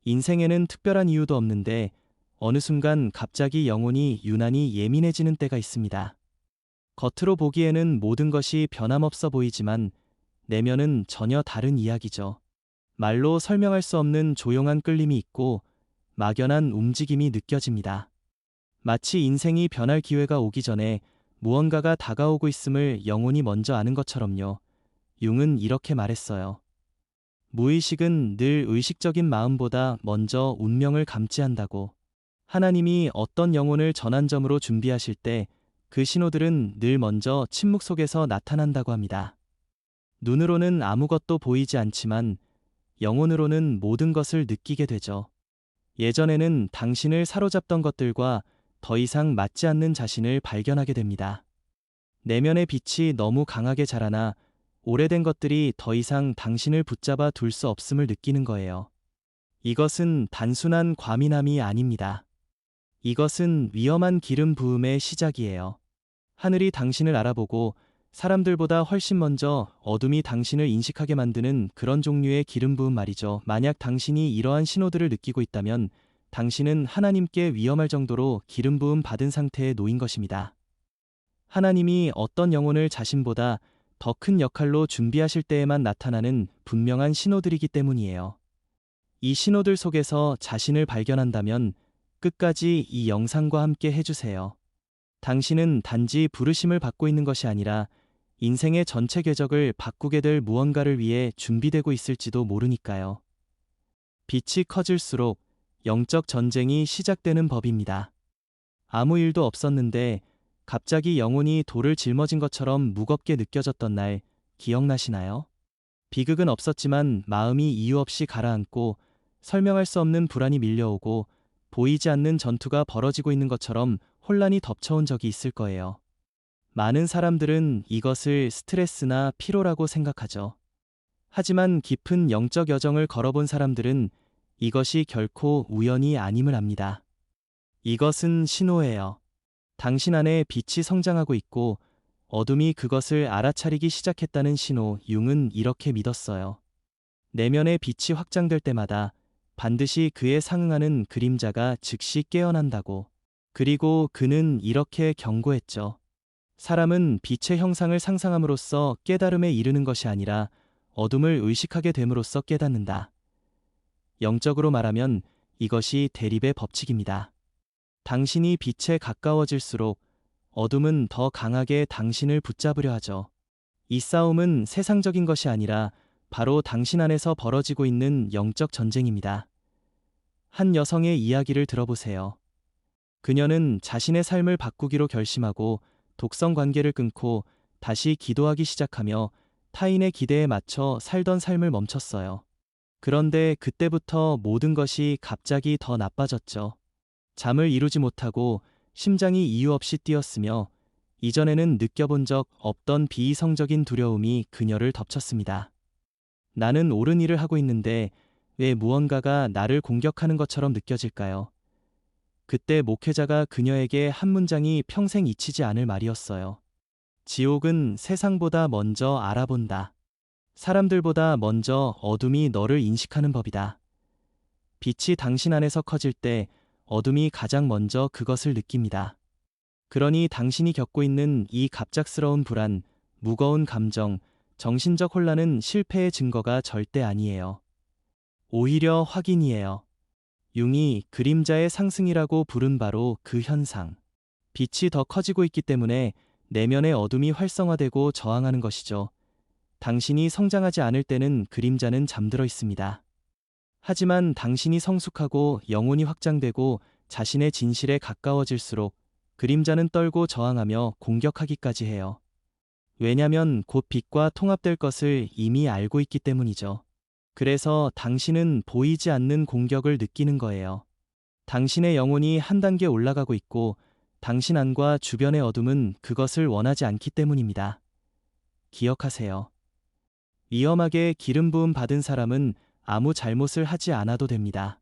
인생에는 특별한 이유도 없는데 어느 순간 갑자기 영혼이 유난히 예민해지는 때가 있습니다. 겉으로 보기에는 모든 것이 변함없어 보이지만 내면은 전혀 다른 이야기죠. 말로 설명할 수 없는 조용한 끌림이 있고 막연한 움직임이 느껴집니다. 마치 인생이 변할 기회가 오기 전에 무언가가 다가오고 있음을 영혼이 먼저 아는 것처럼요. 융은 이렇게 말했어요. 무의식은 늘 의식적인 마음보다 먼저 운명을 감지한다고. 하나님이 어떤 영혼을 전환점으로 준비하실 때 그 신호들은 늘 먼저 침묵 속에서 나타난다고 합니다. 눈으로는 아무것도 보이지 않지만 영혼으로는 모든 것을 느끼게 되죠. 예전에는 당신을 사로잡던 것들과 더 이상 맞지 않는 자신을 발견하게 됩니다. 내면의 빛이 너무 강하게 자라나 오래된 것들이 더 이상 당신을 붙잡아 둘 수 없음을 느끼는 거예요. 이것은 단순한 과민함이 아닙니다. 이것은 위험한 기름 부음의 시작이에요. 하늘이 당신을 알아보고 사람들보다 훨씬 먼저 어둠이 당신을 인식하게 만드는 그런 종류의 기름 부음 말이죠. 만약 당신이 이러한 신호들을 느끼고 있다면 당신은 하나님께 위험할 정도로 기름 부음 받은 상태에 놓인 것입니다. 하나님이 어떤 영혼을 자신보다 더 큰 역할로 준비하실 때에만 나타나는 분명한 신호들이기 때문이에요. 이 신호들 속에서 자신을 발견한다면 끝까지 이 영상과 함께 해주세요. 당신은 단지 부르심을 받고 있는 것이 아니라 인생의 전체 궤적을 바꾸게 될 무언가를 위해 준비되고 있을지도 모르니까요. 빛이 커질수록 영적 전쟁이 시작되는 법입니다. 아무 일도 없었는데 갑자기 영혼이 돌을 짊어진 것처럼 무겁게 느껴졌던 날 기억나시나요? 비극은 없었지만 마음이 이유 없이 가라앉고 설명할 수 없는 불안이 밀려오고 보이지 않는 전투가 벌어지고 있는 것처럼 혼란이 덮쳐온 적이 있을 거예요. 많은 사람들은 이것을 스트레스나 피로라고 생각하죠. 하지만 깊은 영적 여정을 걸어본 사람들은 이것이 결코 우연이 아님을 압니다. 이것은 신호예요. 당신 안에 빛이 성장하고 있고 어둠이 그것을 알아차리기 시작했다는 신호. 융은 이렇게 믿었어요. 내면의 빛이 확장될 때마다 반드시 그에 상응하는 그림자가 즉시 깨어난다고. 그리고 그는 이렇게 경고했죠. 사람은 빛의 형상을 상상함으로써 깨달음에 이르는 것이 아니라 어둠을 의식하게 됨으로써 깨닫는다. 영적으로 말하면 이것이 대립의 법칙입니다. 당신이 빛에 가까워질수록 어둠은 더 강하게 당신을 붙잡으려 하죠. 이 싸움은 세상적인 것이 아니라 바로 당신 안에서 벌어지고 있는 영적 전쟁입니다. 한 여성의 이야기를 들어보세요. 그녀는 자신의 삶을 바꾸기로 결심하고 독성 관계를 끊고 다시 기도하기 시작하며 타인의 기대에 맞춰 살던 삶을 멈췄어요. 그런데 그때부터 모든 것이 갑자기 더 나빠졌죠. 잠을 이루지 못하고 심장이 이유 없이 뛰었으며 이전에는 느껴본 적 없던 비이성적인 두려움이 그녀를 덮쳤습니다. 나는 옳은 일을 하고 있는데 왜 무언가가 나를 공격하는 것처럼 느껴질까요? 그때 목회자가 그녀에게 한 문장이 평생 잊히지 않을 말이었어요. 지옥은 세상보다 먼저 알아본다. 사람들보다 먼저 어둠이 너를 인식하는 법이다. 빛이 당신 안에서 커질 때 어둠이 가장 먼저 그것을 느낍니다. 그러니 당신이 겪고 있는 이 갑작스러운 불안, 무거운 감정, 정신적 혼란은 실패의 증거가 절대 아니에요. 오히려 확인이에요. 융이 그림자의 상승이라고 부른 바로 그 현상. 빛이 더 커지고 있기 때문에 내면의 어둠이 활성화되고 저항하는 것이죠. 당신이 성장하지 않을 때는 그림자는 잠들어 있습니다. 하지만 당신이 성숙하고 영혼이 확장되고 자신의 진실에 가까워질수록 그림자는 떨고 저항하며 공격하기까지 해요. 왜냐면 곧 빛과 통합될 것을 이미 알고 있기 때문이죠. 그래서 당신은 보이지 않는 공격을 느끼는 거예요. 당신의 영혼이 한 단계 올라가고 있고 당신 안과 주변의 어둠은 그것을 원하지 않기 때문입니다. 기억하세요. 위험하게 기름 부음 받은 사람은 아무 잘못을 하지 않아도 됩니다.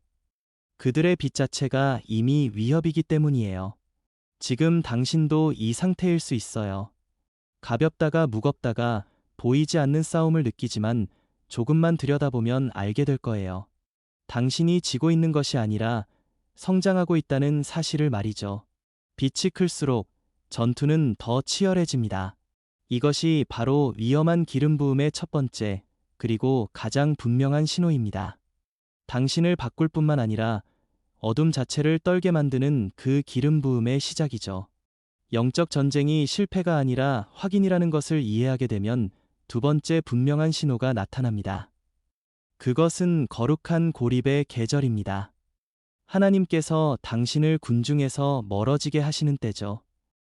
그들의 빛 자체가 이미 위협이기 때문이에요. 지금 당신도 이 상태일 수 있어요. 가볍다가 무겁다가 보이지 않는 싸움을 느끼지만 조금만 들여다보면 알게 될 거예요. 당신이 지고 있는 것이 아니라 성장하고 있다는 사실을 말이죠. 빛이 클수록 전투는 더 치열해집니다. 이것이 바로 위험한 기름 부음의 첫 번째, 그리고 가장 분명한 신호입니다. 당신을 바꿀 뿐만 아니라 어둠 자체를 떨게 만드는 그 기름 부음의 시작이죠. 영적 전쟁이 실패가 아니라 확인이라는 것을 이해하게 되면 두 번째 분명한 신호가 나타납니다. 그것은 거룩한 고립의 계절입니다. 하나님께서 당신을 군중에서 멀어지게 하시는 때죠.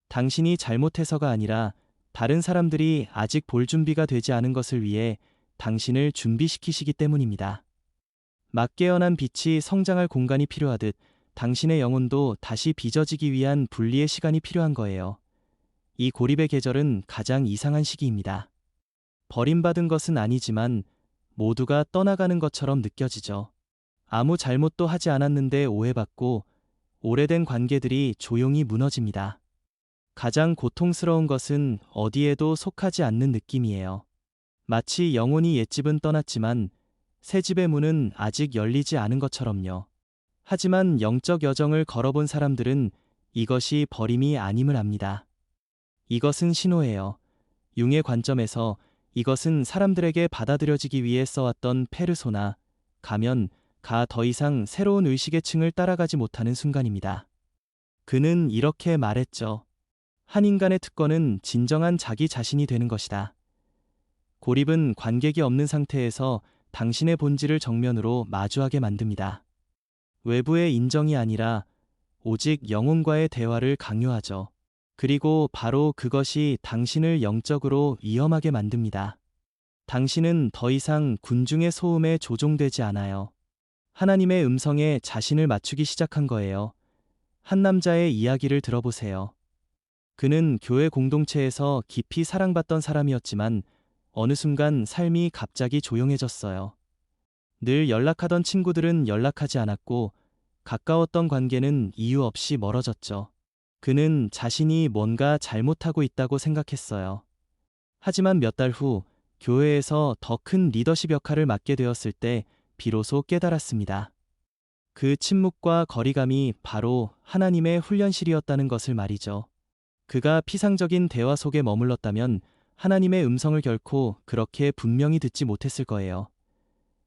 당신이 잘못해서가 아니라 다른 사람들이 아직 볼 준비가 되지 않은 것을 위해 당신을 준비시키시기 때문입니다. 막 깨어난 빛이 성장할 공간이 필요하듯 당신의 영혼도 다시 빚어지기 위한 분리의 시간이 필요한 거예요. 이 고립의 계절은 가장 이상한 시기입니다. 버림받은 것은 아니지만 모두가 떠나가는 것처럼 느껴지죠. 아무 잘못도 하지 않았는데 오해받고 오래된 관계들이 조용히 무너집니다. 가장 고통스러운 것은 어디에도 속하지 않는 느낌이에요. 마치 영혼이 옛집은 떠났지만 새 집의 문은 아직 열리지 않은 것처럼요. 하지만 영적 여정을 걸어본 사람들은 이것이 버림이 아님을 압니다. 이것은 신호예요. 융의 관점에서 이것은 사람들에게 받아들여지기 위해 써왔던 페르소나, 가면,가 더 이상 새로운 의식의 층을 따라가지 못하는 순간입니다. 그는 이렇게 말했죠. 한 인간의 특권은 진정한 자기 자신이 되는 것이다. 고립은 관객이 없는 상태에서 당신의 본질을 정면으로 마주하게 만듭니다. 외부의 인정이 아니라 오직 영혼과의 대화를 강요하죠. 그리고 바로 그것이 당신을 영적으로 위험하게 만듭니다. 당신은 더 이상 군중의 소음에 조종되지 않아요. 하나님의 음성에 자신을 맞추기 시작한 거예요. 한 남자의 이야기를 들어보세요. 그는 교회 공동체에서 깊이 사랑받던 사람이었지만 어느 순간 삶이 갑자기 조용해졌어요. 늘 연락하던 친구들은 연락하지 않았고 가까웠던 관계는 이유 없이 멀어졌죠. 그는 자신이 뭔가 잘못하고 있다고 생각했어요. 하지만 몇 달 후 교회에서 더 큰 리더십 역할을 맡게 되었을 때 비로소 깨달았습니다. 그 침묵과 거리감이 바로 하나님의 훈련실이었다는 것을 말이죠. 그가 피상적인 대화 속에 머물렀다면 하나님의 음성을 결코 그렇게 분명히 듣지 못했을 거예요.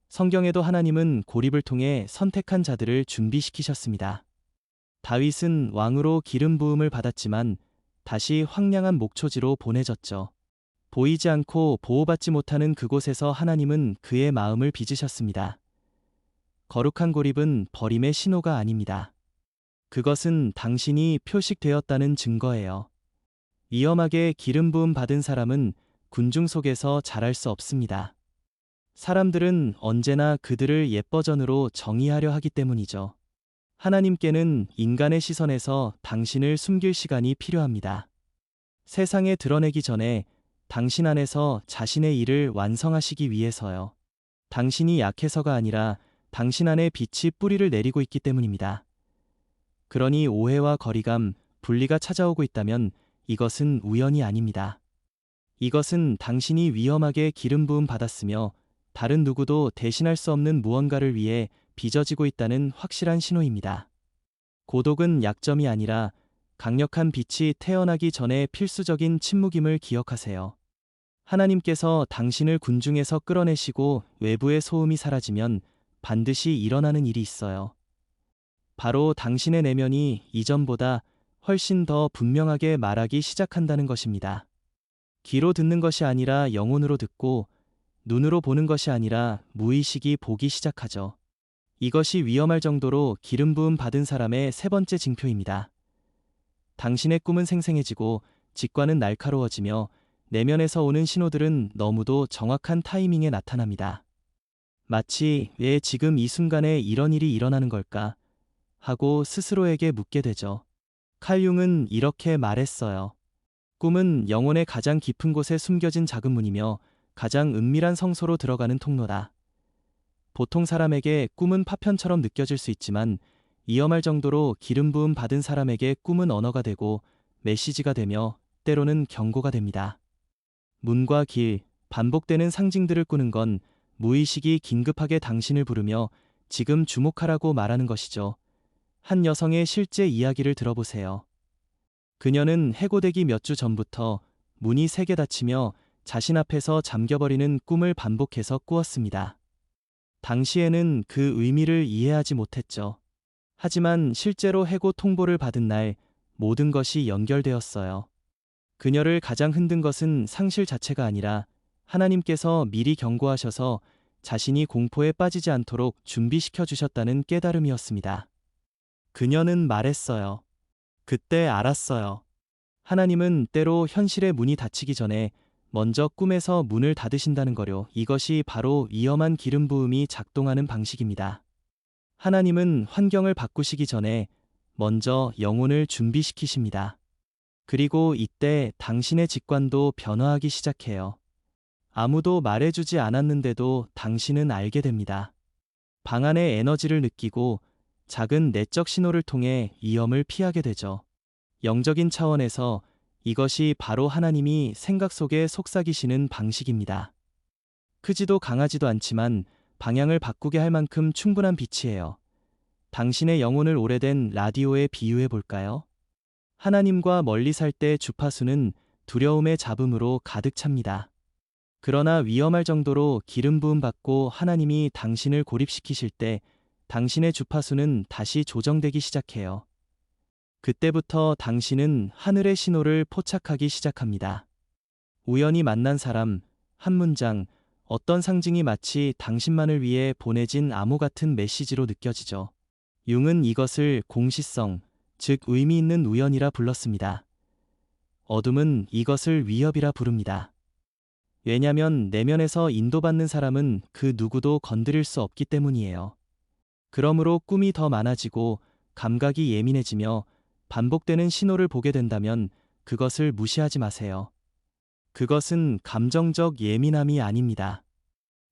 성경에도 하나님은 고립을 통해 선택한 자들을 준비시키셨습니다. 다윗은 왕으로 기름 부음을 받았지만 다시 황량한 목초지로 보내졌죠. 보이지 않고 보호받지 못하는 그곳에서 하나님은 그의 마음을 빚으셨습니다. 거룩한 고립은 버림의 신호가 아닙니다. 그것은 당신이 표식되었다는 증거예요. 위험하게 기름 부음 받은 사람은 군중 속에서 자랄 수 없습니다. 사람들은 언제나 그들을 옛 버전으로 정의하려 하기 때문이죠. 하나님께는 인간의 시선에서 당신을 숨길 시간이 필요합니다. 세상에 드러내기 전에 당신 안에서 자신의 일을 완성하시기 위해서요. 당신이 약해서가 아니라 당신 안에 빛이 뿌리를 내리고 있기 때문입니다. 그러니 오해와 거리감, 분리가 찾아오고 있다면 이것은 우연이 아닙니다. 이것은 당신이 위험하게 기름 부음 받았으며 다른 누구도 대신할 수 없는 무언가를 위해 빚어지고 있다는 확실한 신호입니다. 고독은 약점이 아니라 강력한 빛이 태어나기 전에 필수적인 침묵임을 기억하세요. 하나님께서 당신을 군중에서 끌어내시고 외부의 소음이 사라지면 반드시 일어나는 일이 있어요. 바로 당신의 내면이 이전보다 훨씬 더 분명하게 말하기 시작한다는 것입니다. 귀로 듣는 것이 아니라 영혼으로 듣고 눈으로 보는 것이 아니라 무의식이 보기 시작하죠. 이것이 위험할 정도로 기름 부음 받은 사람의 세 번째 징표입니다. 당신의 꿈은 생생해지고 직관은 날카로워지며 내면에서 오는 신호들은 너무도 정확한 타이밍에 나타납니다. 마치 왜 지금 이 순간에 이런 일이 일어나는 걸까 하고 스스로에게 묻게 되죠. 칼 융은 이렇게 말했어요. 꿈은 영혼의 가장 깊은 곳에 숨겨진 작은 문이며 가장 은밀한 성소로 들어가는 통로다. 보통 사람에게 꿈은 파편처럼 느껴질 수 있지만 위험할 정도로 기름 부음 받은 사람에게 꿈은 언어가 되고 메시지가 되며 때로는 경고가 됩니다. 문과 길, 반복되는 상징들을 꾸는 건 무의식이 긴급하게 당신을 부르며 지금 주목하라고 말하는 것이죠. 한 여성의 실제 이야기를 들어보세요. 그녀는 해고되기 몇 주 전부터 문이 3개 닫히며 자신 앞에서 잠겨버리는 꿈을 반복해서 꾸었습니다. 당시에는 그 의미를 이해하지 못했죠. 하지만 실제로 해고 통보를 받은 날 모든 것이 연결되었어요. 그녀를 가장 흔든 것은 상실 자체가 아니라 하나님께서 미리 경고하셔서 자신이 공포에 빠지지 않도록 준비시켜 주셨다는 깨달음이었습니다. 그녀는 말했어요. 그때 알았어요. 하나님은 때로 현실의 문이 닫히기 전에 먼저 꿈에서 문을 닫으신다는 거요. 이것이 바로 위험한 기름 부음이 작동하는 방식입니다. 하나님은 환경을 바꾸시기 전에 먼저 영혼을 준비시키십니다. 그리고 이때 당신의 직관도 변화하기 시작해요. 아무도 말해주지 않았는데도 당신은 알게 됩니다. 방 안의 에너지를 느끼고 작은 내적 신호를 통해 위험을 피하게 되죠. 영적인 차원에서 이것이 바로 하나님이 생각 속에 속삭이시는 방식입니다. 크지도 강하지도 않지만 방향을 바꾸게 할 만큼 충분한 빛이에요. 당신의 영혼을 오래된 라디오에 비유해 볼까요? 하나님과 멀리 살 때 주파수는 두려움의 잡음으로 가득 찹니다. 그러나 위험할 정도로 기름 부음 받고 하나님이 당신을 고립시키실 때 당신의 주파수는 다시 조정되기 시작해요. 그때부터 당신은 하늘의 신호를 포착하기 시작합니다. 우연히 만난 사람, 한 문장, 어떤 상징이 마치 당신만을 위해 보내진 암호 같은 메시지로 느껴지죠. 융은 이것을 공시성, 즉 의미 있는 우연이라 불렀습니다. 어둠은 이것을 위협이라 부릅니다. 왜냐면 내면에서 인도받는 사람은 그 누구도 건드릴 수 없기 때문이에요. 그러므로 꿈이 더 많아지고 감각이 예민해지며 반복되는 신호를 보게 된다면 그것을 무시하지 마세요. 그것은 감정적 예민함이 아닙니다.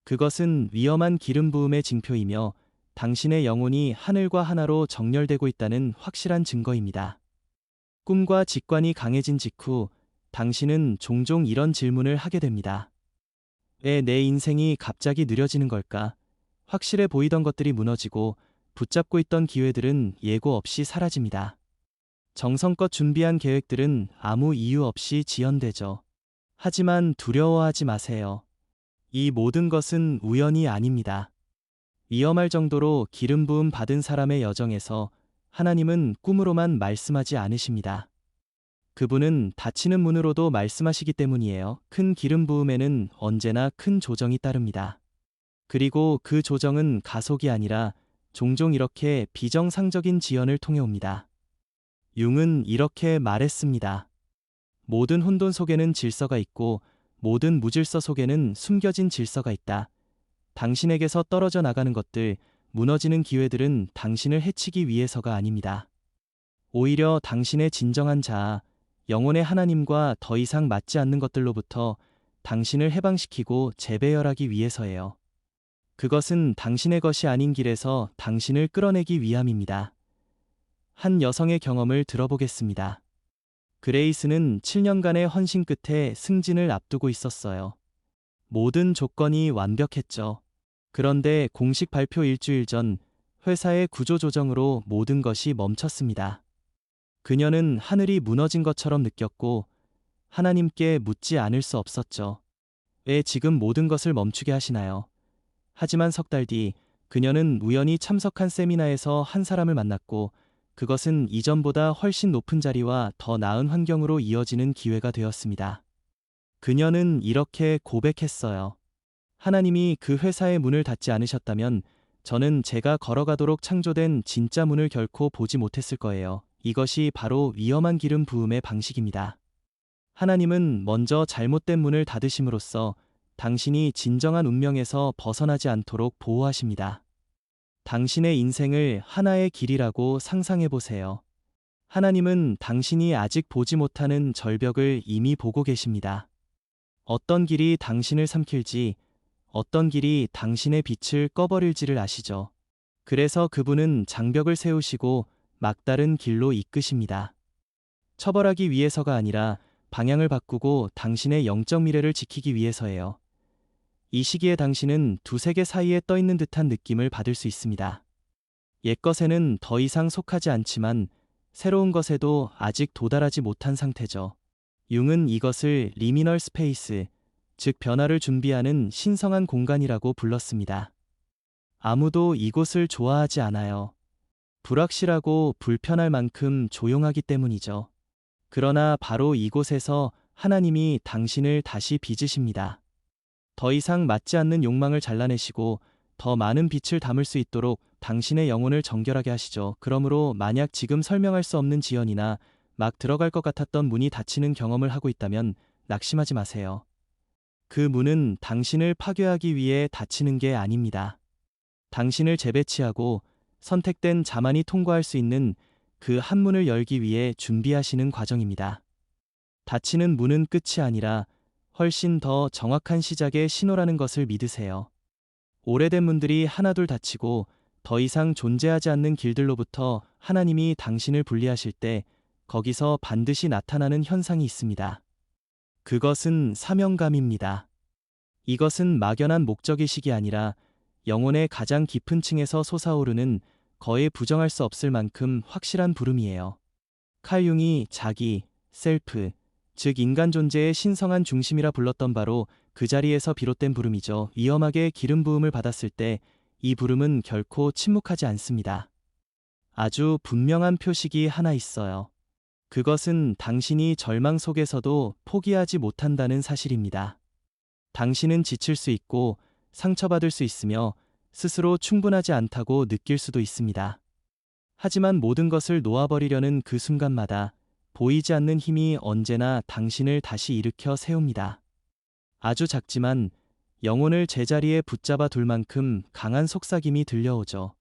그것은 위험한 기름 부음의 징표이며 당신의 영혼이 하늘과 하나로 정렬되고 있다는 확실한 증거입니다. 꿈과 직관이 강해진 직후 당신은 종종 이런 질문을 하게 됩니다. 왜 내 인생이 갑자기 느려지는 걸까? 확실해 보이던 것들이 무너지고 붙잡고 있던 기회들은 예고 없이 사라집니다. 정성껏 준비한 계획들은 아무 이유 없이 지연되죠. 하지만 두려워하지 마세요. 이 모든 것은 우연이 아닙니다. 위험할 정도로 기름 부음 받은 사람의 여정에서 하나님은 꿈으로만 말씀하지 않으십니다. 그분은 닫히는 문으로도 말씀하시기 때문이에요. 큰 기름 부음에는 언제나 큰 조정이 따릅니다. 그리고 그 조정은 가속이 아니라 종종 이렇게 비정상적인 지연을 통해 옵니다. 융은 이렇게 말했습니다. 모든 혼돈 속에는 질서가 있고 모든 무질서 속에는 숨겨진 질서가 있다. 당신에게서 떨어져 나가는 것들, 무너지는 기회들은 당신을 해치기 위해서가 아닙니다. 오히려 당신의 진정한 자아, 영혼의 하나님과 더 이상 맞지 않는 것들로부터 당신을 해방시키고 재배열하기 위해서예요. 그것은 당신의 것이 아닌 길에서 당신을 끌어내기 위함입니다. 한 여성의 경험을 들어보겠습니다. 그레이스는 7년간의 헌신 끝에 승진을 앞두고 있었어요. 모든 조건이 완벽했죠. 그런데 공식 발표 일주일 전 회사의 구조조정으로 모든 것이 멈췄습니다. 그녀는 하늘이 무너진 것처럼 느꼈고 하나님께 묻지 않을 수 없었죠. 왜 지금 모든 것을 멈추게 하시나요? 하지만 석 달 뒤 그녀는 우연히 참석한 세미나에서 한 사람을 만났고 그것은 이전보다 훨씬 높은 자리와 더 나은 환경으로 이어지는 기회가 되었습니다. 그녀는 이렇게 고백했어요. 하나님이 그 회사의 문을 닫지 않으셨다면 저는 제가 걸어가도록 창조된 진짜 문을 결코 보지 못했을 거예요. 이것이 바로 위험한 기름 부음의 방식입니다. 하나님은 먼저 잘못된 문을 닫으심으로써 당신이 진정한 운명에서 벗어나지 않도록 보호하십니다. 당신의 인생을 하나의 길이라고 상상해 보세요. 하나님은 당신이 아직 보지 못하는 절벽을 이미 보고 계십니다. 어떤 길이 당신을 삼킬지, 어떤 길이 당신의 빛을 꺼버릴지를 아시죠. 그래서 그분은 장벽을 세우시고 막다른 길로 이끄십니다. 처벌하기 위해서가 아니라 방향을 바꾸고 당신의 영적 미래를 지키기 위해서예요. 이 시기에 당신은 두 세계 사이에 떠 있는 듯한 느낌을 받을 수 있습니다. 옛것에는 더 이상 속하지 않지만 새로운 것에도 아직 도달하지 못한 상태죠. 융은 이것을 리미널 스페이스, 즉 변화를 준비하는 신성한 공간이라고 불렀습니다. 아무도 이곳을 좋아하지 않아요. 불확실하고 불편할 만큼 조용하기 때문이죠. 그러나 바로 이곳에서 하나님이 당신을 다시 빚으십니다. 더 이상 맞지 않는 욕망을 잘라내시고 더 많은 빛을 담을 수 있도록 당신의 영혼을 정결하게 하시죠. 그러므로 만약 지금 설명할 수 없는 지연이나 막 들어갈 것 같았던 문이 닫히는 경험을 하고 있다면 낙심하지 마세요. 그 문은 당신을 파괴하기 위해 닫히는 게 아닙니다. 당신을 재배치하고 선택된 자만이 통과할 수 있는 그 한 문을 열기 위해 준비하시는 과정입니다. 닫히는 문은 끝이 아니라 훨씬 더 정확한 시작의 신호라는 것을 믿으세요. 오래된 문들이 하나둘 닫히고 더 이상 존재하지 않는 길들로부터 하나님이 당신을 분리하실 때 거기서 반드시 나타나는 현상이 있습니다. 그것은 사명감입니다. 이것은 막연한 목적의식이 아니라 영혼의 가장 깊은 층에서 솟아오르는 거의 부정할 수 없을 만큼 확실한 부름이에요. 칼 융이 자기, 셀프, 즉 인간 존재의 신성한 중심이라 불렀던 바로 그 자리에서 비롯된 부름이죠. 위험하게 기름 부음을 받았을 때 이 부름은 결코 침묵하지 않습니다. 아주 분명한 표식이 하나 있어요. 그것은 당신이 절망 속에서도 포기하지 못한다는 사실입니다. 당신은 지칠 수 있고 상처받을 수 있으며 스스로 충분하지 않다고 느낄 수도 있습니다. 하지만 모든 것을 놓아버리려는 그 순간마다 보이지 않는 힘이 언제나 당신을 다시 일으켜 세웁니다. 아주 작지만 영혼을 제자리에 붙잡아 둘 만큼 강한 속삭임이 들려오죠.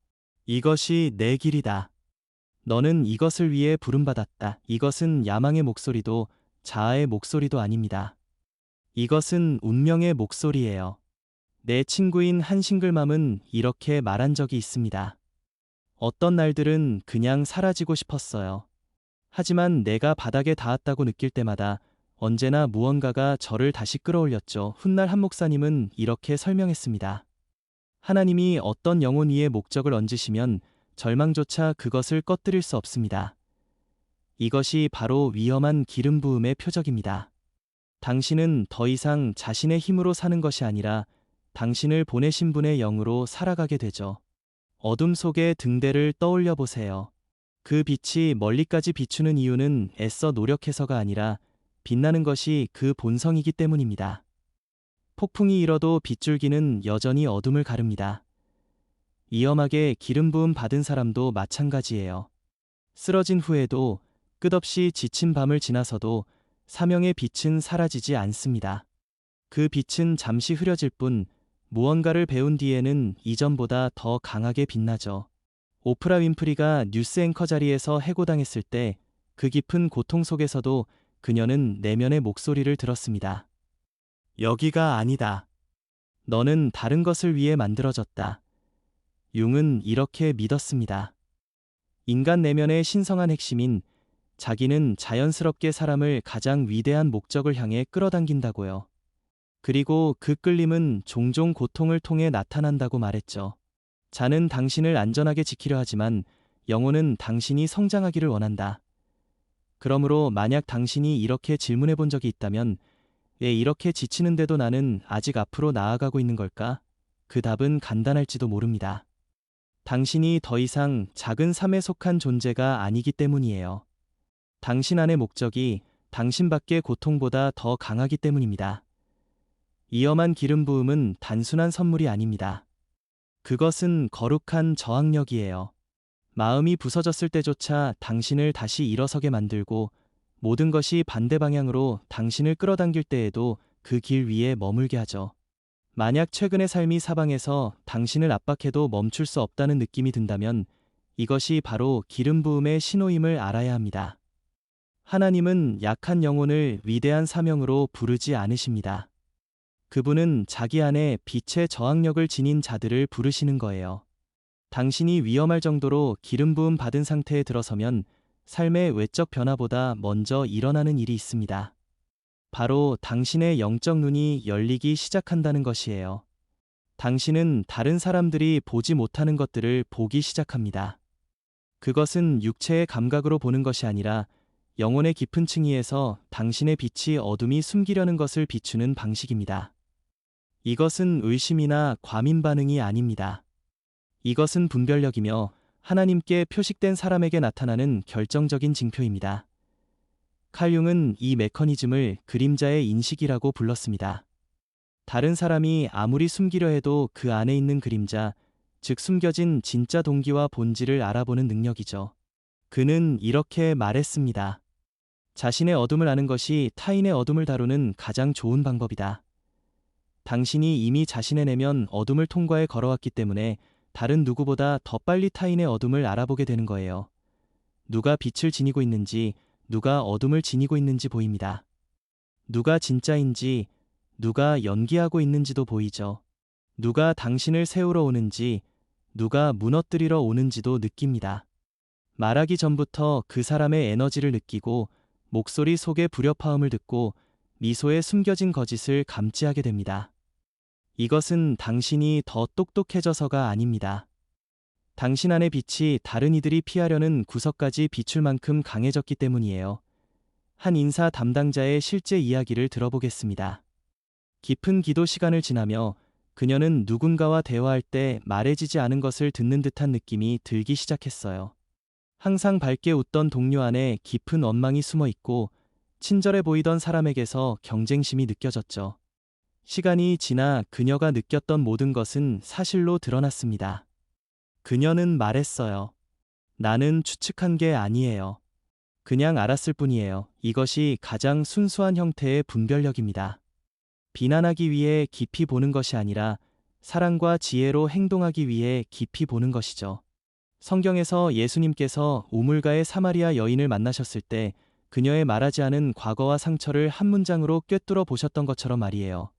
이것이 내 길이다. 너는 이것을 위해 부름받았다. 이것은 야망의 목소리도 자아의 목소리도 아닙니다. 이것은 운명의 목소리예요. 내 친구인 한 싱글맘은 이렇게 말한 적이 있습니다. 어떤 날들은 그냥 사라지고 싶었어요. 하지만 내가 바닥에 닿았다고 느낄 때마다 언제나 무언가가 저를 다시 끌어올렸죠. 훗날 한 목사님은 이렇게 설명했습니다. 하나님이 어떤 영혼 위에 목적을 얹으시면 절망조차 그것을 꺼뜨릴 수 없습니다. 이것이 바로 위험한 기름 부음의 표적입니다. 당신은 더 이상 자신의 힘으로 사는 것이 아니라 당신을 보내신 분의 영으로 살아가게 되죠. 어둠 속의 등대를 떠올려 보세요. 그 빛이 멀리까지 비추는 이유는 애써 노력해서가 아니라 빛나는 것이 그 본성이기 때문입니다. 폭풍이 일어도 빗줄기는 여전히 어둠을 가릅니다. 위험하게 기름 부음 받은 사람도 마찬가지예요. 쓰러진 후에도 끝없이 지친 밤을 지나서도 사명의 빛은 사라지지 않습니다. 그 빛은 잠시 흐려질 뿐 무언가를 배운 뒤에는 이전보다 더 강하게 빛나죠. 오프라 윈프리가 뉴스 앵커 자리에서 해고당했을 때 그 깊은 고통 속에서도 그녀는 내면의 목소리를 들었습니다. 여기가 아니다. 너는 다른 것을 위해 만들어졌다. 융은 이렇게 믿었습니다. 인간 내면의 신성한 핵심인 자기는 자연스럽게 사람을 가장 위대한 목적을 향해 끌어당긴다고요. 그리고 그 끌림은 종종 고통을 통해 나타난다고 말했죠. 자는 당신을 안전하게 지키려 하지만 영혼은 당신이 성장하기를 원한다. 그러므로 만약 당신이 이렇게 질문해 본 적이 있다면 왜 이렇게 지치는데도 나는 아직 앞으로 나아가고 있는 걸까? 그 답은 간단할지도 모릅니다. 당신이 더 이상 작은 삶에 속한 존재가 아니기 때문이에요. 당신 안의 목적이 당신 밖의 고통보다 더 강하기 때문입니다. 위험한 기름 부음은 단순한 선물이 아닙니다. 그것은 거룩한 저항력이에요. 마음이 부서졌을 때조차 당신을 다시 일어서게 만들고 모든 것이 반대 방향으로 당신을 끌어당길 때에도 그 길 위에 머물게 하죠. 만약 최근의 삶이 사방에서 당신을 압박해도 멈출 수 없다는 느낌이 든다면 이것이 바로 기름 부음의 신호임을 알아야 합니다. 하나님은 약한 영혼을 위대한 사명으로 부르지 않으십니다. 그분은 자기 안에 빛의 저항력을 지닌 자들을 부르시는 거예요. 당신이 위험할 정도로 기름 부음 받은 상태에 들어서면 삶의 외적 변화보다 먼저 일어나는 일이 있습니다. 바로 당신의 영적 눈이 열리기 시작한다는 것이에요. 당신은 다른 사람들이 보지 못하는 것들을 보기 시작합니다. 그것은 육체의 감각으로 보는 것이 아니라 영혼의 깊은 층위에서 당신의 빛이 어둠이 숨기려는 것을 비추는 방식입니다. 이것은 의심이나 과민 반응이 아닙니다. 이것은 분별력이며 하나님께 표식된 사람에게 나타나는 결정적인 징표입니다. 칼 융은 이 메커니즘을 그림자의 인식이라고 불렀습니다. 다른 사람이 아무리 숨기려 해도 그 안에 있는 그림자, 즉 숨겨진 진짜 동기와 본질을 알아보는 능력이죠. 그는 이렇게 말했습니다. 자신의 어둠을 아는 것이 타인의 어둠을 다루는 가장 좋은 방법이다. 당신이 이미 자신의 내면 어둠을 통과해 걸어왔기 때문에 다른 누구보다 더 빨리 타인의 어둠을 알아보게 되는 거예요. 누가 빛을 지니고 있는지, 누가 어둠을 지니고 있는지 보입니다. 누가 진짜인지, 누가 연기하고 있는지도 보이죠. 누가 당신을 세우러 오는지, 누가 무너뜨리러 오는지도 느낍니다. 말하기 전부터 그 사람의 에너지를 느끼고 목소리 속의 불협화음을 듣고 미소에 숨겨진 거짓을 감지하게 됩니다. 이것은 당신이 더 똑똑해져서가 아닙니다. 당신 안의 빛이 다른 이들이 피하려는 구석까지 비출 만큼 강해졌기 때문이에요. 한 인사 담당자의 실제 이야기를 들어보겠습니다. 깊은 기도 시간을 지나며 그녀는 누군가와 대화할 때 말해지지 않은 것을 듣는 듯한 느낌이 들기 시작했어요. 항상 밝게 웃던 동료 안에 깊은 원망이 숨어 있고 친절해 보이던 사람에게서 경쟁심이 느껴졌죠. 시간이 지나 그녀가 느꼈던 모든 것은 사실로 드러났습니다. 그녀는 말했어요. 나는 추측한 게 아니에요. 그냥 알았을 뿐이에요. 이것이 가장 순수한 형태의 분별력입니다. 비난하기 위해 깊이 보는 것이 아니라 사랑과 지혜로 행동하기 위해 깊이 보는 것이죠. 성경에서 예수님께서 우물가의 사마리아 여인을 만나셨을 때 그녀의 말하지 않은 과거와 상처를 한 문장으로 꿰뚫어 보셨던 것처럼 말이에요.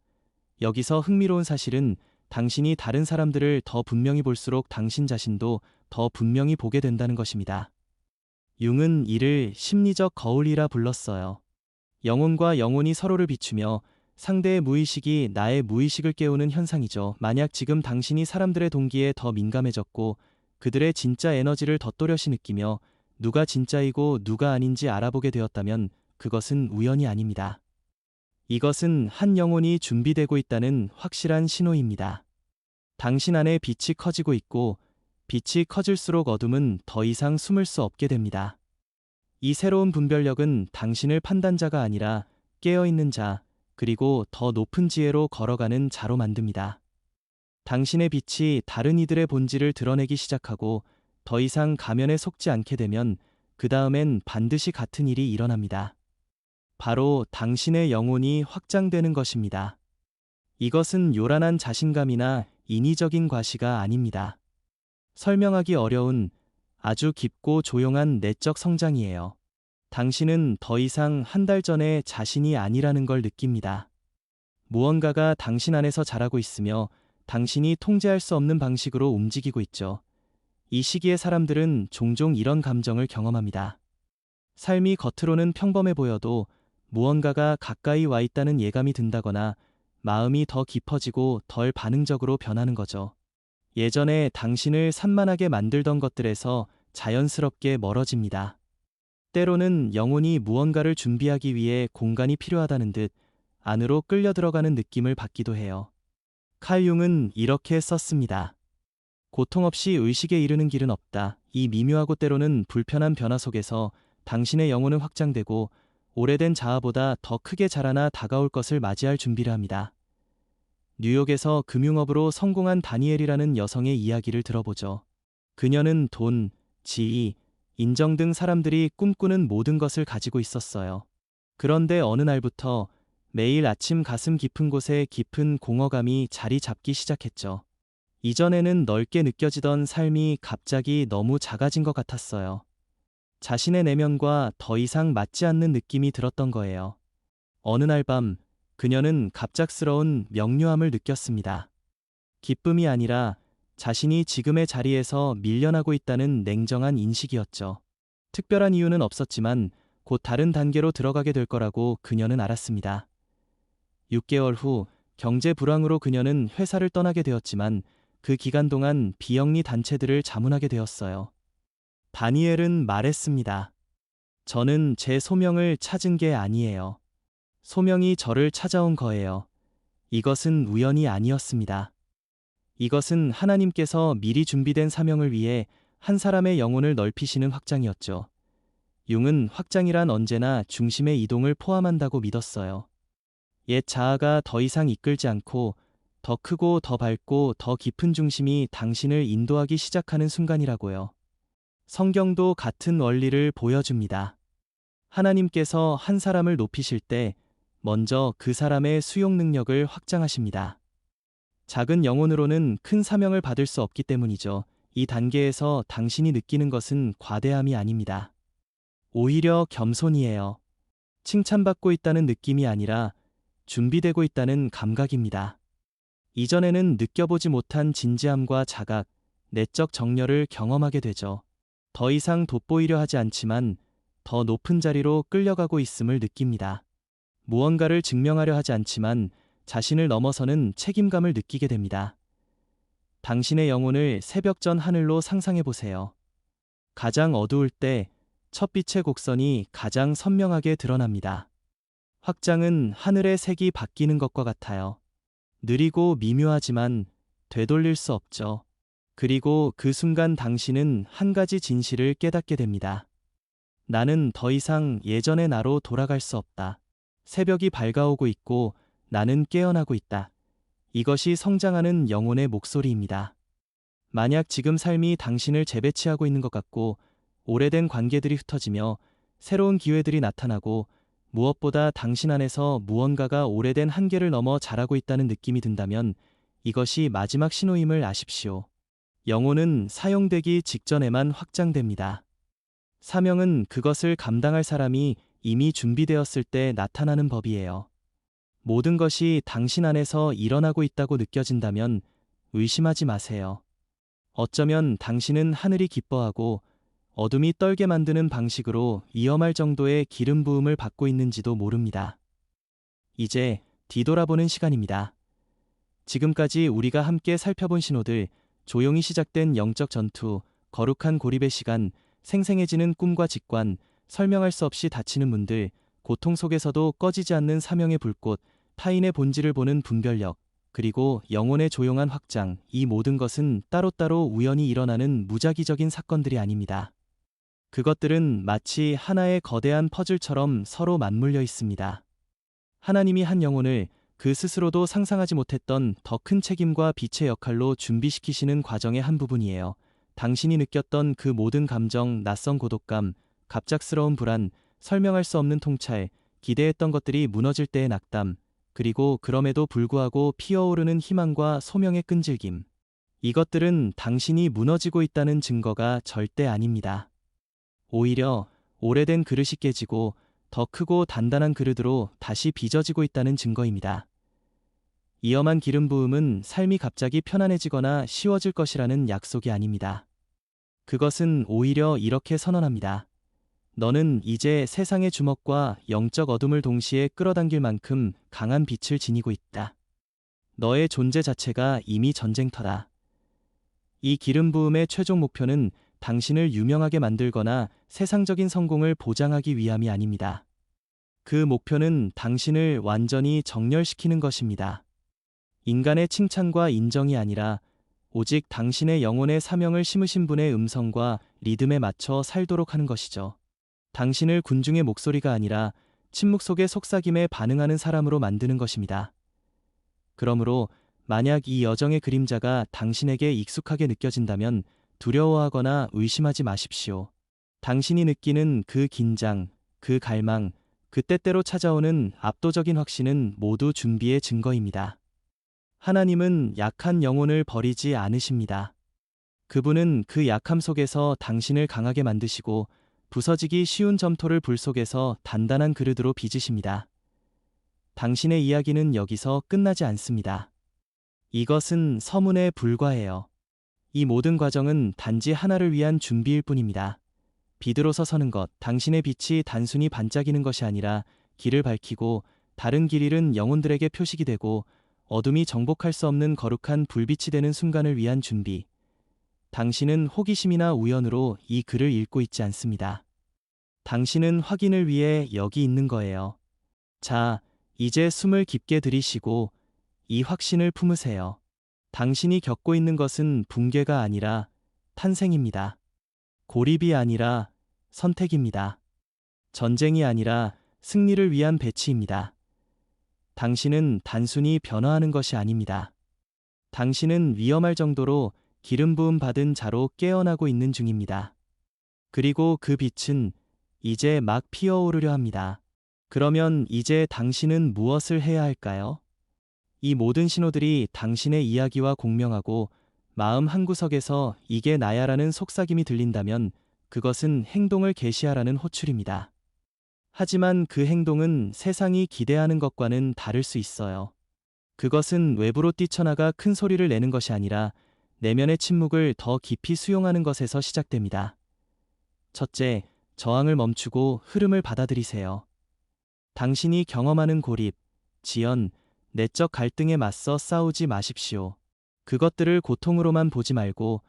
여기서 흥미로운 사실은 당신이 다른 사람들을 더 분명히 볼수록 당신 자신도 더 분명히 보게 된다는 것입니다. 융은 이를 심리적 거울이라 불렀어요. 영혼과 영혼이 서로를 비추며 상대의 무의식이 나의 무의식을 깨우는 현상이죠. 만약 지금 당신이 사람들의 동기에 더 민감해졌고 그들의 진짜 에너지를 더 또렷이 느끼며 누가 진짜이고 누가 아닌지 알아보게 되었다면 그것은 우연이 아닙니다. 이것은 한 영혼이 준비되고 있다는 확실한 신호입니다. 당신 안에 빛이 커지고 있고 빛이 커질수록 어둠은 더 이상 숨을 수 없게 됩니다. 이 새로운 분별력은 당신을 판단자가 아니라 깨어있는 자, 그리고 더 높은 지혜로 걸어가는 자로 만듭니다. 당신의 빛이 다른 이들의 본질을 드러내기 시작하고 더 이상 가면에 속지 않게 되면 그 다음엔 반드시 같은 일이 일어납니다. 바로 당신의 영혼이 확장되는 것입니다. 이것은 요란한 자신감이나 인위적인 과시가 아닙니다. 설명하기 어려운 아주 깊고 조용한 내적 성장이에요. 당신은 더 이상 한 달 전에 자신이 아니라는 걸 느낍니다. 무언가가 당신 안에서 자라고 있으며 당신이 통제할 수 없는 방식으로 움직이고 있죠. 이 시기의 사람들은 종종 이런 감정을 경험합니다. 삶이 겉으로는 평범해 보여도 무언가가 가까이 와 있다는 예감이 든다거나 마음이 더 깊어지고 덜 반응적으로 변하는 거죠. 예전에 당신을 산만하게 만들던 것들에서 자연스럽게 멀어집니다. 때로는 영혼이 무언가를 준비하기 위해 공간이 필요하다는 듯 안으로 끌려 들어가는 느낌을 받기도 해요. 칼 융은 이렇게 썼습니다. 고통 없이 의식에 이르는 길은 없다. 이 미묘하고 때로는 불편한 변화 속에서 당신의 영혼은 확장되고 오래된 자아보다 더 크게 자라나 다가올 것을 맞이할 준비를 합니다. 뉴욕에서 금융업으로 성공한 다니엘이라는 여성의 이야기를 들어보죠. 그녀는 돈, 지위, 인정 등 사람들이 꿈꾸는 모든 것을 가지고 있었어요. 그런데 어느 날부터 매일 아침 가슴 깊은 곳에 깊은 공허감이 자리 잡기 시작했죠. 이전에는 넓게 느껴지던 삶이 갑자기 너무 작아진 것 같았어요. 자신의 내면과 더 이상 맞지 않는 느낌이 들었던 거예요. 어느 날 밤, 그녀는 갑작스러운 명료함을 느꼈습니다. 기쁨이 아니라 자신이 지금의 자리에서 밀려나고 있다는 냉정한 인식이었죠. 특별한 이유는 없었지만 곧 다른 단계로 들어가게 될 거라고 그녀는 알았습니다. 6개월 후 경제 불황으로 그녀는 회사를 떠나게 되었지만 그 기간 동안 비영리 단체들을 자문하게 되었어요. 다니엘은 말했습니다. 저는 제 소명을 찾은 게 아니에요. 소명이 저를 찾아온 거예요. 이것은 우연이 아니었습니다. 이것은 하나님께서 미리 준비된 사명을 위해 한 사람의 영혼을 넓히시는 확장이었죠. 융은 확장이란 언제나 중심의 이동을 포함한다고 믿었어요. 옛 자아가 더 이상 이끌지 않고 더 크고 더 밝고 더 깊은 중심이 당신을 인도하기 시작하는 순간이라고요. 성경도 같은 원리를 보여줍니다. 하나님께서 한 사람을 높이실 때 먼저 그 사람의 수용 능력을 확장하십니다. 작은 영혼으로는 큰 사명을 받을 수 없기 때문이죠. 이 단계에서 당신이 느끼는 것은 과대함이 아닙니다. 오히려 겸손이에요. 칭찬받고 있다는 느낌이 아니라 준비되고 있다는 감각입니다. 이전에는 느껴보지 못한 진지함과 자각, 내적 정열을 경험하게 되죠. 더 이상 돋보이려 하지 않지만 더 높은 자리로 끌려가고 있음을 느낍니다. 무언가를 증명하려 하지 않지만 자신을 넘어서는 책임감을 느끼게 됩니다. 당신의 영혼을 새벽 전 하늘로 상상해 보세요. 가장 어두울 때 첫 빛의 곡선이 가장 선명하게 드러납니다. 확장은 하늘의 색이 바뀌는 것과 같아요. 느리고 미묘하지만 되돌릴 수 없죠. 그리고 그 순간 당신은 한 가지 진실을 깨닫게 됩니다. 나는 더 이상 예전의 나로 돌아갈 수 없다. 새벽이 밝아오고 있고 나는 깨어나고 있다. 이것이 성장하는 영혼의 목소리입니다. 만약 지금 삶이 당신을 재배치하고 있는 것 같고 오래된 관계들이 흩어지며 새로운 기회들이 나타나고 무엇보다 당신 안에서 무언가가 오래된 한계를 넘어 자라고 있다는 느낌이 든다면 이것이 마지막 신호임을 아십시오. 영혼은 사용되기 직전에만 확장됩니다. 사명은 그것을 감당할 사람이 이미 준비되었을 때 나타나는 법이에요. 모든 것이 당신 안에서 일어나고 있다고 느껴진다면 의심하지 마세요. 어쩌면 당신은 하늘이 기뻐하고 어둠이 떨게 만드는 방식으로 위험할 정도의 기름 부음을 받고 있는지도 모릅니다. 이제 뒤돌아보는 시간입니다. 지금까지 우리가 함께 살펴본 신호들, 조용히 시작된 영적 전투, 거룩한 고립의 시간, 생생해지는 꿈과 직관, 설명할 수 없이 닫히는 문들, 고통 속에서도 꺼지지 않는 사명의 불꽃, 타인의 본질을 보는 분별력, 그리고 영혼의 조용한 확장, 이 모든 것은 따로따로 우연히 일어나는 무작위적인 사건들이 아닙니다. 그것들은 마치 하나의 거대한 퍼즐처럼 서로 맞물려 있습니다. 하나님이 한 영혼을 그 스스로도 상상하지 못했던 더 큰 책임과 빛의 역할로 준비시키시는 과정의 한 부분이에요. 당신이 느꼈던 그 모든 감정, 낯선 고독감, 갑작스러운 불안, 설명할 수 없는 통찰, 기대했던 것들이 무너질 때의 낙담, 그리고 그럼에도 불구하고 피어오르는 희망과 소명의 끈질김. 이것들은 당신이 무너지고 있다는 증거가 절대 아닙니다. 오히려 오래된 그릇이 깨지고 더 크고 단단한 그릇으로 다시 빚어지고 있다는 증거입니다. 위험한 기름 부음은 삶이 갑자기 편안해지거나 쉬워질 것이라는 약속이 아닙니다. 그것은 오히려 이렇게 선언합니다. 너는 이제 세상의 주먹과 영적 어둠을 동시에 끌어당길 만큼 강한 빛을 지니고 있다. 너의 존재 자체가 이미 전쟁터다. 이 기름 부음의 최종 목표는 당신을 유명하게 만들거나 세상적인 성공을 보장하기 위함이 아닙니다. 그 목표는 당신을 완전히 정렬시키는 것입니다. 인간의 칭찬과 인정이 아니라 오직 당신의 영혼의 사명을 심으신 분의 음성과 리듬에 맞춰 살도록 하는 것이죠. 당신을 군중의 목소리가 아니라 침묵 속의 속삭임에 반응하는 사람으로 만드는 것입니다. 그러므로 만약 이 여정의 그림자가 당신에게 익숙하게 느껴진다면 두려워하거나 의심하지 마십시오. 당신이 느끼는 그 긴장, 그 갈망, 그 때때로 찾아오는 압도적인 확신은 모두 준비의 증거입니다. 하나님은 약한 영혼을 버리지 않으십니다. 그분은 그 약함 속에서 당신을 강하게 만드시고 부서지기 쉬운 점토를 불 속에서 단단한 그릇으로 빚으십니다. 당신의 이야기는 여기서 끝나지 않습니다. 이것은 서문에 불과해요. 이 모든 과정은 단지 하나를 위한 준비일 뿐입니다. 빛으로서 서는 것, 당신의 빛이 단순히 반짝이는 것이 아니라 길을 밝히고 다른 길 잃은 영혼들에게 표식이 되고 어둠이 정복할 수 없는 거룩한 불빛이 되는 순간을 위한 준비. 당신은 호기심이나 우연으로 이 글을 읽고 있지 않습니다. 당신은 확인을 위해 여기 있는 거예요. 자, 이제 숨을 깊게 들이쉬고 이 확신을 품으세요. 당신이 겪고 있는 것은 붕괴가 아니라 탄생입니다. 고립이 아니라 선택입니다. 전쟁이 아니라 승리를 위한 배치입니다. 당신은 단순히 변화하는 것이 아닙니다. 당신은 위험할 정도로 기름 부음 받은 자로 깨어나고 있는 중입니다. 그리고 그 빛은 이제 막 피어오르려 합니다. 그러면 이제 당신은 무엇을 해야 할까요? 이 모든 신호들이 당신의 이야기와 공명하고 마음 한구석에서 이게 나야라는 속삭임이 들린다면 그것은 행동을 개시하라는 호출입니다. 하지만 그 행동은 세상이 기대하는 것과는 다를 수 있어요. 그것은 외부로 뛰쳐나가 큰 소리를 내는 것이 아니라 내면의 침묵을 더 깊이 수용하는 것에서 시작됩니다. 첫째, 저항을 멈추고 흐름을 받아들이세요. 당신이 경험하는 고립, 지연, 내적 갈등에 맞서 싸우지 마십시오. 그것들을 고통으로만 보지 말고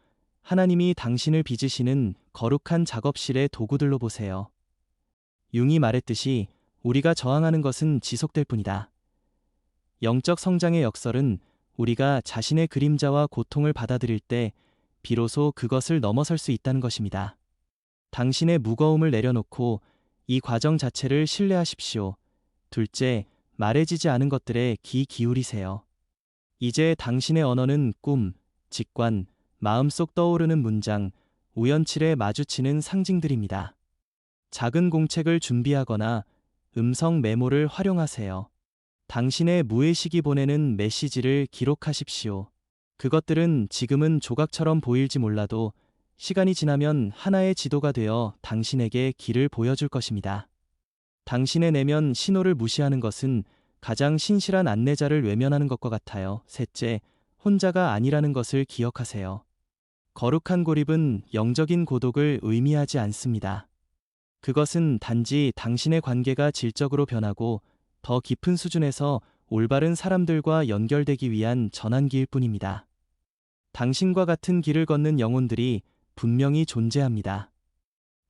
하나님이 당신을 빚으시는 거룩한 작업실의 도구들로 보세요. 융이 말했듯이 우리가 저항하는 것은 지속될 뿐이다. 영적 성장의 역설은 우리가 자신의 그림자와 고통을 받아들일 때 비로소 그것을 넘어설 수 있다는 것입니다. 당신의 무거움을 내려놓고 이 과정 자체를 신뢰하십시오. 둘째, 말해지지 않은 것들에 귀 기울이세요. 이제 당신의 언어는 꿈, 직관, 마음속 떠오르는 문장, 우연칠에 마주치는 상징들입니다. 작은 공책을 준비하거나 음성 메모를 활용하세요. 당신의 무의식이 보내는 메시지를 기록하십시오. 그것들은 지금은 조각처럼 보일지 몰라도 시간이 지나면 하나의 지도가 되어 당신에게 길을 보여줄 것입니다. 당신의 내면 신호를 무시하는 것은 가장 신실한 안내자를 외면하는 것과 같아요. 셋째, 혼자가 아니라는 것을 기억하세요. 거룩한 고립은 영적인 고독을 의미하지 않습니다. 그것은 단지 당신의 관계가 질적으로 변하고 더 깊은 수준에서 올바른 사람들과 연결되기 위한 전환기일 뿐입니다. 당신과 같은 길을 걷는 영혼들이 분명히 존재합니다.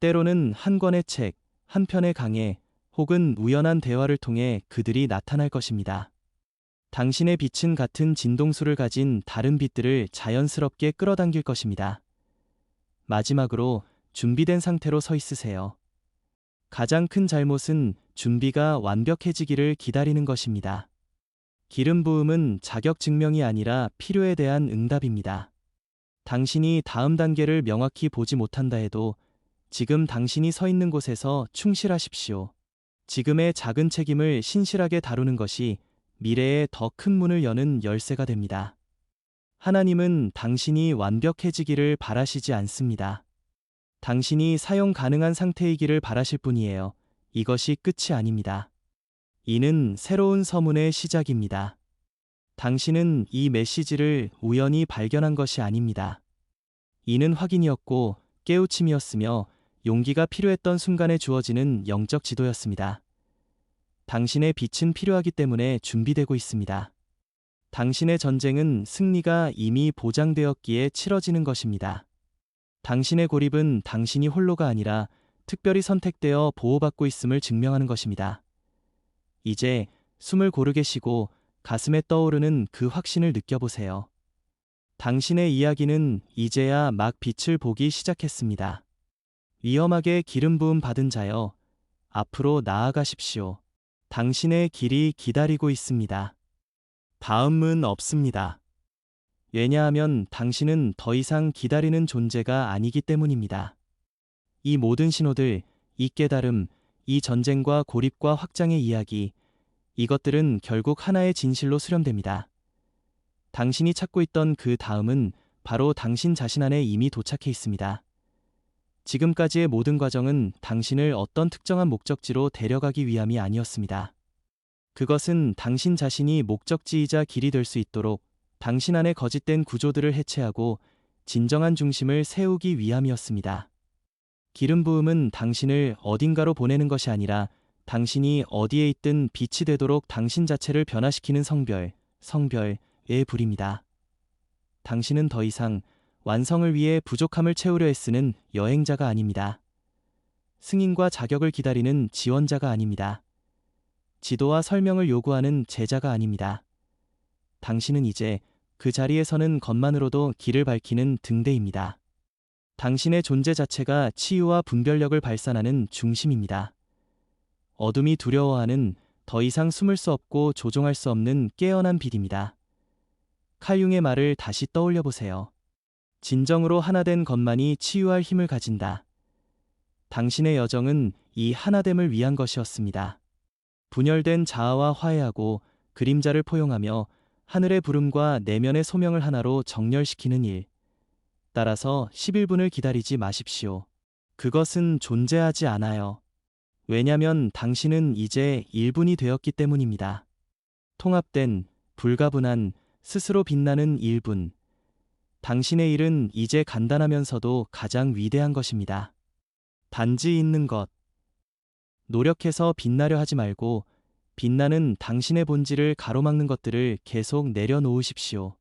때로는 한 권의 책, 한 편의 강해, 혹은 우연한 대화를 통해 그들이 나타날 것입니다. 당신의 빛은 같은 진동수를 가진 다른 빛들을 자연스럽게 끌어당길 것입니다. 마지막으로 준비된 상태로 서 있으세요. 가장 큰 잘못은 준비가 완벽해지기를 기다리는 것입니다. 기름 부음은 자격 증명이 아니라 필요에 대한 응답입니다. 당신이 다음 단계를 명확히 보지 못한다 해도 지금 당신이 서 있는 곳에서 충실하십시오. 지금의 작은 책임을 신실하게 다루는 것이 미래의 더 큰 문을 여는 열쇠가 됩니다. 하나님은 당신이 완벽해지기를 바라시지 않습니다. 당신이 사용 가능한 상태이기를 바라실 뿐이에요. 이것이 끝이 아닙니다. 이는 새로운 서문의 시작입니다. 당신은 이 메시지를 우연히 발견한 것이 아닙니다. 이는 확인이었고 깨우침이었으며 용기가 필요했던 순간에 주어지는 영적 지도였습니다. 당신의 빛은 필요하기 때문에 준비되고 있습니다. 당신의 전쟁은 승리가 이미 보장되었기에 치러지는 것입니다. 당신의 고립은 당신이 홀로가 아니라 특별히 선택되어 보호받고 있음을 증명하는 것입니다. 이제 숨을 고르게 쉬고 가슴에 떠오르는 그 확신을 느껴보세요. 당신의 이야기는 이제야 막 빛을 보기 시작했습니다. 위험하게 기름 부음 받은 자여, 앞으로 나아가십시오. 당신의 길이 기다리고 있습니다. 다음은 없습니다. 왜냐하면 당신은 더 이상 기다리는 존재가 아니기 때문입니다. 이 모든 신호들, 이 깨달음, 이 전쟁과 고립과 확장의 이야기, 이것들은 결국 하나의 진실로 수렴됩니다. 당신이 찾고 있던 그 다음은 바로 당신 자신 안에 이미 도착해 있습니다. 지금까지의 모든 과정은 당신을 어떤 특정한 목적지로 데려가기 위함이 아니었습니다. 그것은 당신 자신이 목적지이자 길이 될 수 있도록 당신 안의 거짓된 구조들을 해체하고 진정한 중심을 세우기 위함이었습니다. 기름 부음은 당신을 어딘가로 보내는 것이 아니라 당신이 어디에 있든 빛이 되도록 당신 자체를 변화시키는 성별의 불입니다. 당신은 더 이상 완성을 위해 부족함을 채우려 애쓰는 여행자가 아닙니다. 승인과 자격을 기다리는 지원자가 아닙니다. 지도와 설명을 요구하는 제자가 아닙니다. 당신은 이제 그 자리에 서는 것만으로도 길을 밝히는 등대입니다. 당신의 존재 자체가 치유와 분별력을 발산하는 중심입니다. 어둠이 두려워하는 더 이상 숨을 수 없고 조종할 수 없는 깨어난 빛입니다. 칼융의 말을 다시 떠올려 보세요. 진정으로 하나된 것만이 치유할 힘을 가진다. 당신의 여정은 이 하나됨을 위한 것이었습니다. 분열된 자아와 화해하고 그림자를 포용하며 하늘의 부름과 내면의 소명을 하나로 정렬시키는 일. 따라서 11분을 기다리지 마십시오. 그것은 존재하지 않아요. 왜냐면 당신은 이제 1분이 되었기 때문입니다. 통합된, 불가분한, 스스로 빛나는 1분. 당신의 일은 이제 간단하면서도 가장 위대한 것입니다. 단지 있는 것. 노력해서 빛나려 하지 말고 빛나는 당신의 본질을 가로막는 것들을 계속 내려놓으십시오.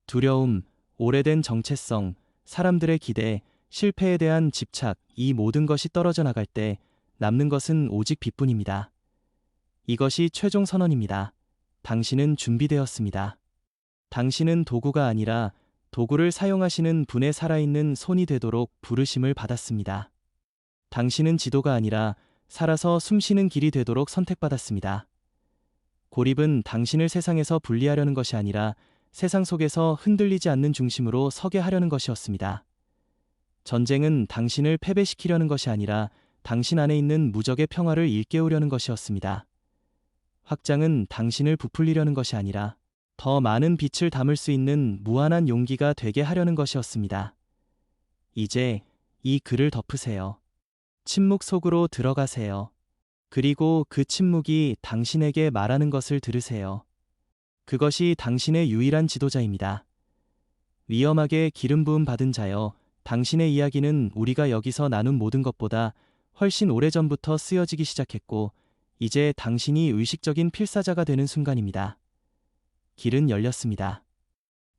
두려움, 오래된 정체성, 사람들의 기대, 실패에 대한 집착, 이 모든 것이 떨어져 나갈 때 남는 것은 오직 빛뿐입니다. 이것이 최종 선언입니다. 당신은 준비되었습니다. 당신은 도구가 아니라 도구를 사용하시는 분의 살아있는 손이 되도록 부르심을 받았습니다. 당신은 지도가 아니라 살아서 숨쉬는 길이 되도록 선택받았습니다. 고립은 당신을 세상에서 분리하려는 것이 아니라 세상 속에서 흔들리지 않는 중심으로 서게 하려는 것이었습니다. 전쟁은 당신을 패배시키려는 것이 아니라 당신 안에 있는 무적의 평화를 일깨우려는 것이었습니다. 확장은 당신을 부풀리려는 것이 아니라 더 많은 빛을 담을 수 있는 무한한 용기가 되게 하려는 것이었습니다. 이제 이 글을 덮으세요. 침묵 속으로 들어가세요. 그리고 그 침묵이 당신에게 말하는 것을 들으세요. 그것이 당신의 유일한 지도자입니다. 위험하게 기름 부음 받은 자여, 당신의 이야기는 우리가 여기서 나눈 모든 것보다 훨씬 오래전부터 쓰여지기 시작했고, 이제 당신이 의식적인 필사자가 되는 순간입니다. 길은 열렸습니다.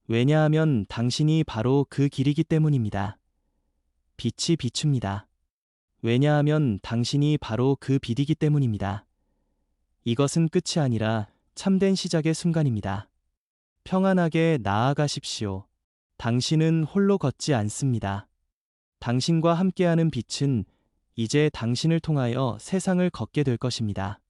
왜냐하면 당신이 바로 그 길이기 때문입니다. 빛이 비춥니다. 왜냐하면 당신이 바로 그 빛이기 때문입니다. 이것은 끝이 아니라 참된 시작의 순간입니다. 평안하게 나아가십시오. 당신은 홀로 걷지 않습니다. 당신과 함께하는 빛은 이제 당신을 통하여 세상을 걷게 될 것입니다.